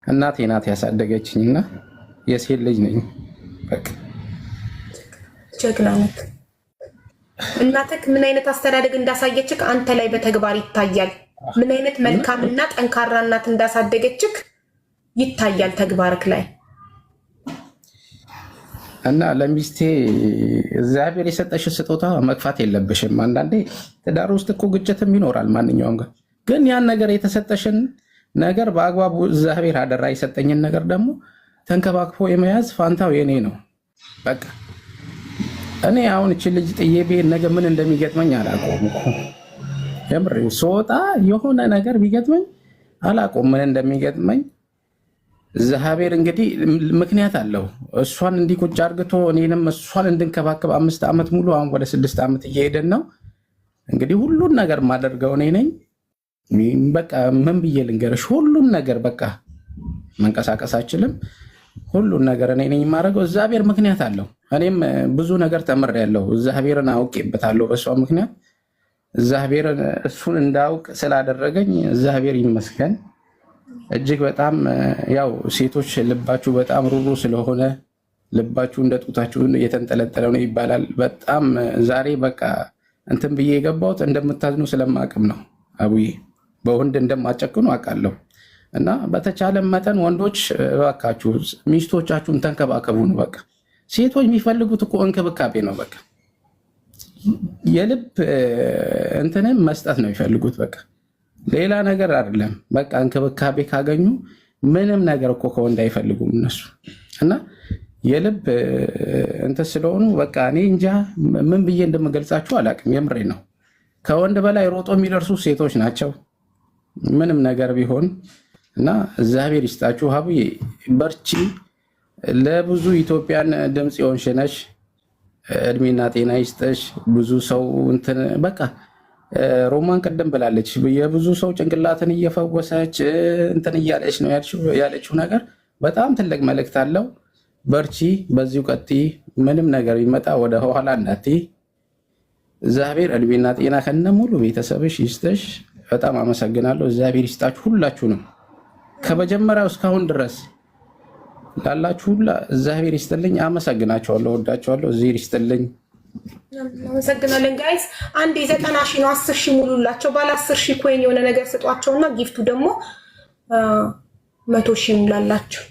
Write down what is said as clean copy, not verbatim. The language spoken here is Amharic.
እናቴ ናት ያሳደገችኝና የሴት ልጅ ነኝ። በቃ ጀግና ነህ። እናትህ ምን አይነት አስተዳደግ እንዳሳየችህ አንተ ላይ በተግባር ይታያል። ምን አይነት መልካምና ጠንካራ እናት እንዳሳደገችህ ይታያል ተግባርክ ላይ። እና ለሚስቴ እግዚአብሔር የሰጠሽ ስጦታ መግፋት የለብሽም። አንዳንዴ ትዳር ውስጥ እኮ ግጭትም ይኖራል ማንኛውም ጋር፣ ግን ያን ነገር የተሰጠሽን ነገር በአግባቡ እግዚአብሔር አደራ የሰጠኝን ነገር ደግሞ ተንከባክፎ የመያዝ ፋንታው የኔ ነው። በቃ እኔ አሁን እቺ ልጅ ጥዬ ብሄድ ነገ ምን እንደሚገጥመኝ አላውቀውም። የምር ስወጣ የሆነ ነገር ቢገጥመኝ አላውቀውም ምን እንደሚገጥመኝ። እግዚአብሔር እንግዲህ ምክንያት አለው። እሷን እንዲህ ቁጭ አድርግቶ እኔንም እሷን እንድንከባከብ 5 ዓመት ሙሉ አሁን ወደ 6 ዓመት እየሄደን ነው። እንግዲህ ሁሉን ነገር ማደርገው እኔ ነኝ። በቃ ምን ብዬ ልንገርሽ? ሁሉን ነገር በቃ መንቀሳቀስ አልችልም። ሁሉን ነገር እኔ ነኝ የማደርገው። እግዚአብሔር ምክንያት አለው። እኔም ብዙ ነገር ተምሬያለሁ። እግዚአብሔርን አውቄበታለሁ። በሷ ምክንያት እግዚአብሔርን እሱን እንዳውቅ ስላደረገኝ እግዚአብሔር ይመስገን። እጅግ በጣም ያው ሴቶች ልባችሁ በጣም ሩሩ ስለሆነ ልባችሁ እንደ ጡታችሁ የተንጠለጠለ ነው ይባላል። በጣም ዛሬ በቃ እንትን ብዬ የገባሁት እንደምታዝኑ ስለማቅም ነው። አቡዬ በወንድ እንደማጨክኑ አውቃለሁ። እና በተቻለ መጠን ወንዶች እባካችሁ ሚስቶቻችሁን ተንከባከቡ ነው። በቃ ሴቶች የሚፈልጉት እኮ እንክብካቤ ነው። በቃ የልብ እንትንም መስጠት ነው የሚፈልጉት። በቃ ሌላ ነገር አይደለም። በቃ እንክብካቤ ካገኙ ምንም ነገር እኮ ከወንድ አይፈልጉም እነሱ። እና የልብ እንትን ስለሆኑ በቃ እኔ እንጃ ምን ብዬ እንደምገልጻችሁ አላውቅም። የምሬ ነው። ከወንድ በላይ ሮጦ የሚደርሱ ሴቶች ናቸው ምንም ነገር ቢሆን። እና እግዚአብሔር ይስጣችሁ። ሀቡዬ በርቺ። ለብዙ ኢትዮጵያን ድምፅ የሆንሽ ነሽ። እድሜና ጤና ይስጠሽ። ብዙ ሰው እንትን በቃ ሮማን ቀደም ብላለች። የብዙ ሰው ጭንቅላትን እየፈወሰች እንትን እያለች ነው ያለችው ነገር በጣም ትልቅ መልእክት አለው። በርቺ፣ በዚሁ ቀጥይ። ምንም ነገር ይመጣ ወደ ኋላ እንዳትይ። እግዚአብሔር እድሜና ጤና ከነ ሙሉ ቤተሰብሽ ይስጠሽ። በጣም አመሰግናለሁ። እግዚአብሔር ይስጣችሁ ሁላችሁንም ከመጀመሪያው እስካሁን ድረስ ላላችሁ ሁላ እግዚአብሔር ይስጥልኝ። አመሰግናችኋለሁ፣ ወዳችኋለሁ። እግዚአብሔር ይስጥልኝ። አመሰግናለን ጋይስ። አንድ 90 ሺህ ነው 10 ሺህ ሙሉላቸው። ባለ 10 ሺህ ኮይን የሆነ ነገር ስጧቸውና ጊፍቱ ደግሞ 100 ሺህ ሙላላቸው።